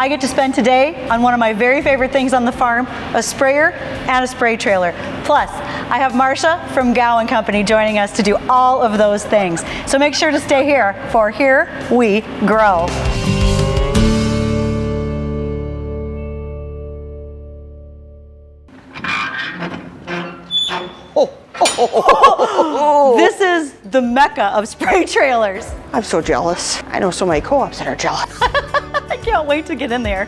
I get to spend today on one of my very favorite things on the farm, a sprayer and a spray trailer. Plus, I have Marsha from Gowan Company joining us to do all of those things. So make sure to stay here for Here We Grow. This is the mecca of spray trailers. I'm so jealous. I know so many co-ops that are jealous. I can't wait to get in there.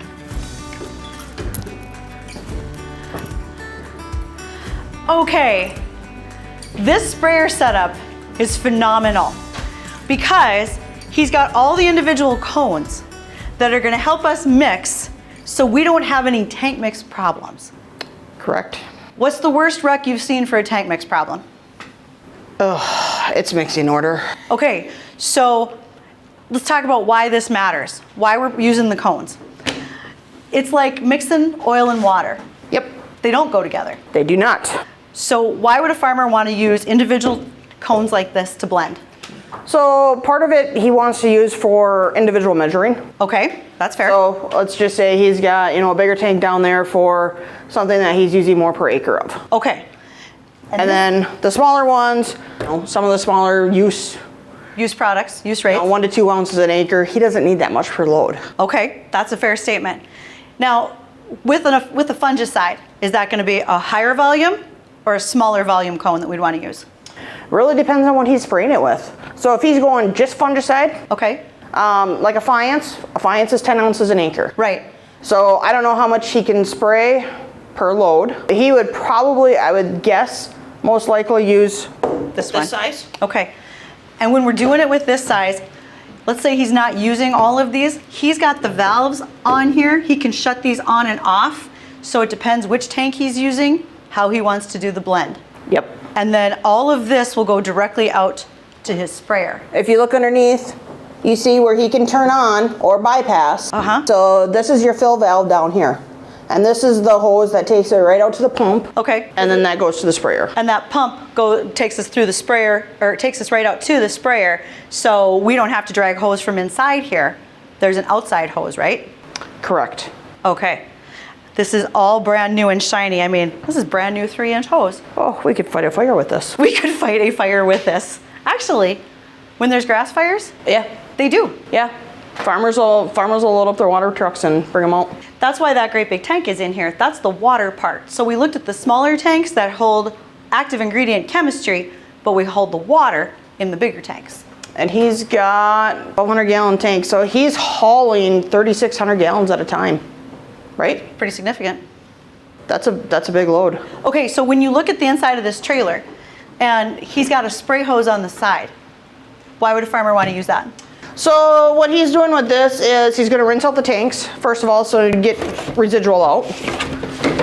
Okay, this sprayer setup is phenomenal because he's got all the individual cones that are going to help us mix so we don't have any tank mix problems. Correct. What's the worst wreck you've seen for a tank mix problem? It's mixing order. Okay, so let's talk about why this matters, why we're using the cones. It's like mixing oil and water. Yep. They don't go together. They do not. So why would a farmer want to use individual cones like this to blend? So part of it he wants to use for individual measuring. Okay, that's fair. So let's just say he's got, a bigger tank down there for something that he's using more per acre of. Okay. And then the smaller ones, some of the smaller use products, use rates. 1 to 2 ounces an acre, he doesn't need that much per load. Okay, that's a fair statement. Now, with a fungicide, is that going to be a higher volume or a smaller volume cone that we'd want to use? Really depends on what he's spraying it with. So if he's going just fungicide, okay, like a Fiance is 10 ounces an acre. Right. So I don't know how much he can spray per load. He would probably, I would guess, most likely use this size. Okay. And when we're doing it with this size, let's say he's not using all of these, he's got the valves on here. He can shut these on and off. So it depends which tank he's using, how he wants to do the blend. Yep. And then all of this will go directly out to his sprayer. If you look underneath, you see where he can turn on or bypass. So this is your fill valve down here. And this is the hose that takes it right out to the pump. Okay. And then that goes to the sprayer. And that pump takes us through the sprayer, or it takes us right out to the sprayer, so we don't have to drag hose from inside here. There's an outside hose, right? Correct. Okay. This is all brand new and shiny. I mean, this is brand new 3-inch hose. Oh, we could fight a fire with this. We could fight a fire with this. Actually, when there's grass fires, yeah, they do. Yeah. Farmers will load up their water trucks and bring them out. That's why that great big tank is in here. That's the water part. So we looked at the smaller tanks that hold active ingredient chemistry, but we hold the water in the bigger tanks. And he's got a 100-gallon tank, so he's hauling 3,600 gallons at a time, right? Pretty significant. That's a big load. Okay, so when you look at the inside of this trailer, and he's got a spray hose on the side, why would a farmer want to use that? So what he's doing with this is he's going to rinse out the tanks, first of all, so to get residual out.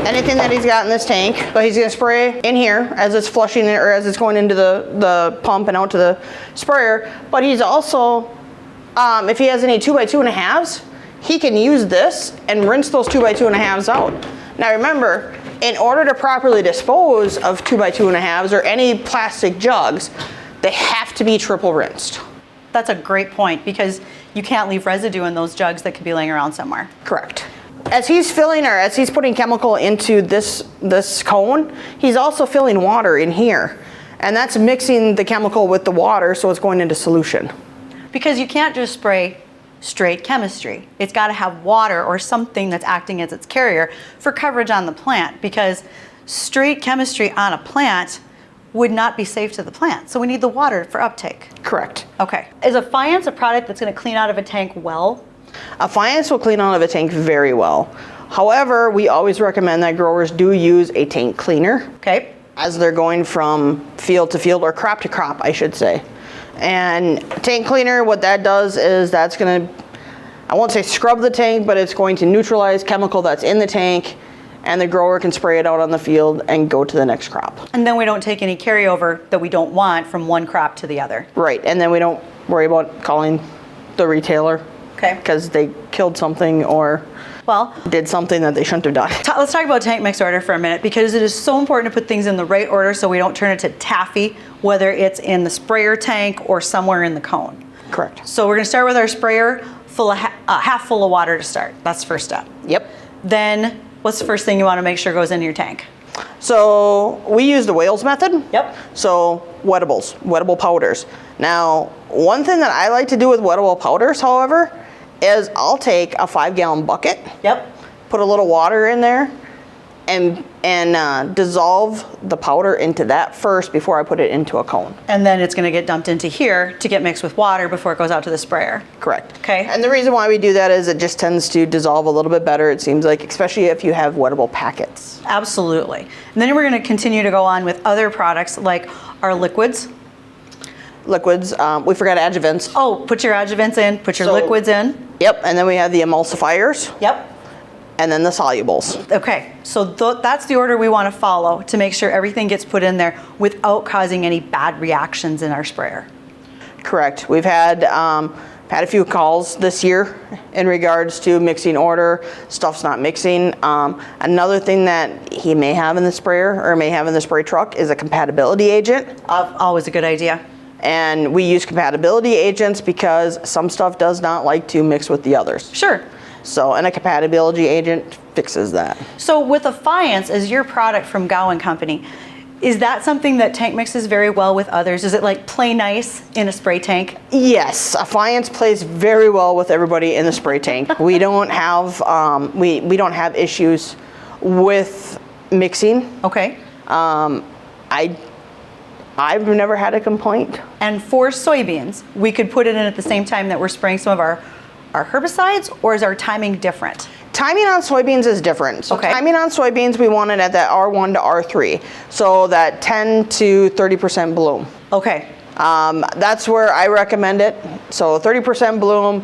Anything that he's got in this tank, but he's going to spray in here as it's flushing or as it's going into the pump and out to the sprayer. But he's also, if he has any 2x2.5s, he can use this and rinse those 2x2.5s out. Now remember, in order to properly dispose of 2x2.5s or any plastic jugs, they have to be triple rinsed. That's a great point, because you can't leave residue in those jugs that could be laying around somewhere. Correct. As he's filling, or as he's putting chemical into this cone, he's also filling water in here. And that's mixing the chemical with the water, so it's going into solution. Because you can't just spray straight chemistry. It's got to have water or something that's acting as its carrier for coverage on the plant, because straight chemistry on a plant would not be safe to the plant. So we need the water for uptake. Correct. Okay. Is a Fiance a product that's going to clean out of a tank well? A Fiance will clean out of a tank very well. However, we always recommend that growers do use a tank cleaner. Okay. As they're going from field to field, or crop to crop, I should say. And tank cleaner, what that does is that's going to, I won't say scrub the tank, but it's going to neutralize chemical that's in the tank, and the grower can spray it out on the field and go to the next crop. And then we don't take any carryover that we don't want from one crop to the other. Right, and then we don't worry about calling the retailer. Okay. Because they killed something or did something that they shouldn't have done. Let's talk about tank mix order for a minute, because it is so important to put things in the right order so we don't turn it to taffy, whether it's in the sprayer tank or somewhere in the cone. Correct. So we're going to start with our sprayer, half full of water to start. That's the first step. Yep. Then what's the first thing you want to make sure goes into your tank? So we use the Wales method. Yep. So wettable powders. Now, one thing that I like to do with wettable powders, however, is I'll take a 5-gallon bucket. Yep. Put a little water in there and dissolve the powder into that first before I put it into a cone. And then it's going to get dumped into here to get mixed with water before it goes out to the sprayer. Correct. Okay. And the reason why we do that is it just tends to dissolve a little bit better, it seems like, especially if you have wettable packets. Absolutely. And then we're going to continue to go on with other products like our liquids. Liquids, we forgot adjuvants. Oh, put your adjuvants in, put your So- liquids in. Yep, and then we have the emulsifiers. Yep. And then the solubles. Okay, so that's the order we want to follow to make sure everything gets put in there without causing any bad reactions in our sprayer. Correct. We've had a few calls this year in regards to mixing order, stuff's not mixing. Another thing that he may have in the sprayer or may have in the spray truck is a compatibility agent. Always a good idea. And we use compatibility agents because some stuff does not like to mix with the others. Sure. So, and a compatibility agent fixes that. So with Affiance as your product from Gowan Company, is that something that tank mixes very well with others? Is it like play nice in a spray tank? Yes, Affiance plays very well with everybody in the spray tank. We don't have we don't have issues with mixing. Okay. I've never had a complaint. And for soybeans, we could put it in at the same time that we're spraying some of our herbicides, or is our timing different? Timing on soybeans is different. So Okay. timing on soybeans, we want it at that R1 to R3. So that 10 to 30% bloom. Okay. That's where I recommend it. So 30% bloom.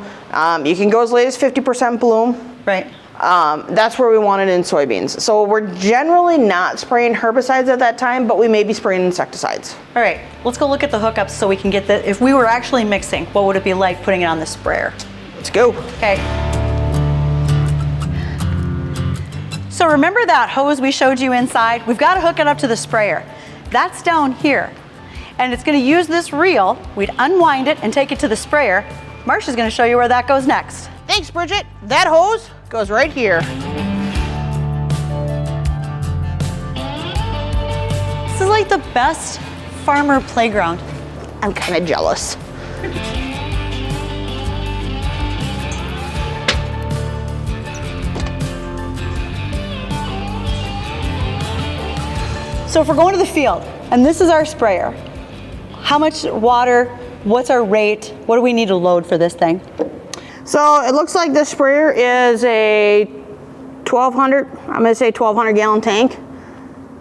You can go as late as 50% bloom. Right. That's where we want it in soybeans. So we're generally not spraying herbicides at that time, but we may be spraying insecticides. All right, let's go look at the hookups so we can get the, if we were actually mixing, what would it be like putting it on the sprayer? Let's go. Okay. So remember that hose we showed you inside? We've got to hook it up to the sprayer. That's down here. And it's going to use this reel. We'd unwind it and take it to the sprayer. Marsha's going to show you where that goes next. Thanks, Bridget. That hose goes right here. This is like the best farmer playground. I'm kind of jealous. So if we're going to the field, and this is our sprayer, how much water, what's our rate, what do we need to load for this thing? So it looks like this sprayer is a 1,200, I'm gonna say 1,200 gallon tank.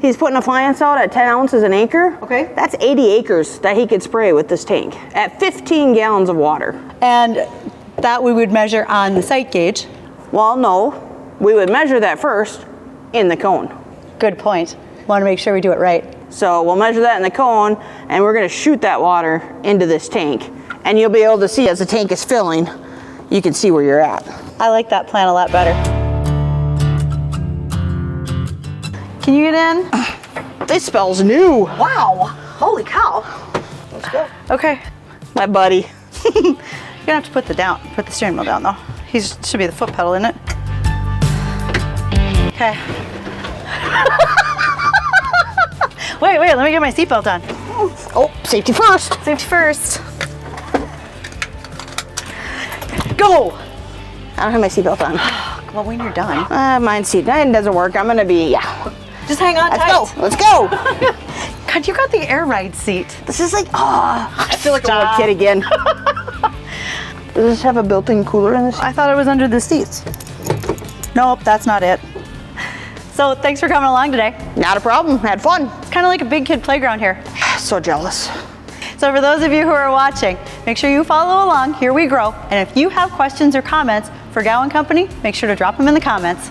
He's putting Affiance out at 10 ounces an acre. Okay. That's 80 acres that he could spray with this tank at 15 gallons of water. And that we would measure on the sight gauge. Well, no, we would measure that first in the cone. Good point. Want to make sure we do it right. So we'll measure that in the cone and we're gonna shoot that water into this tank. And you'll be able to see as the tank is filling, you can see where you're at. I like that plan a lot better. Can you get in? This spells new. Wow, holy cow. Let's go. Okay, My buddy. you're gonna have to put the steering wheel down though. He should be the foot pedal, isn't it? Okay. Wait, let me get my seatbelt on. Oh, safety first. Safety first. Go! I don't have my seatbelt on. Well, when you're done, Mine doesn't work. I'm gonna be, just hang on Let's tight. go. Let's go. God, you got the air ride seat. This is like, I feel like a Stop. little kid again. Does this have a built-in cooler in this? I thought it was under the seats. Nope, that's not it. So thanks for coming along today. Not a problem. Had fun. It's kind of like a big kid playground here. So jealous. So for those of you who are watching, make sure you follow along. Here we grow. And if you have questions or comments for Gowan Company, make sure to drop them in the comments.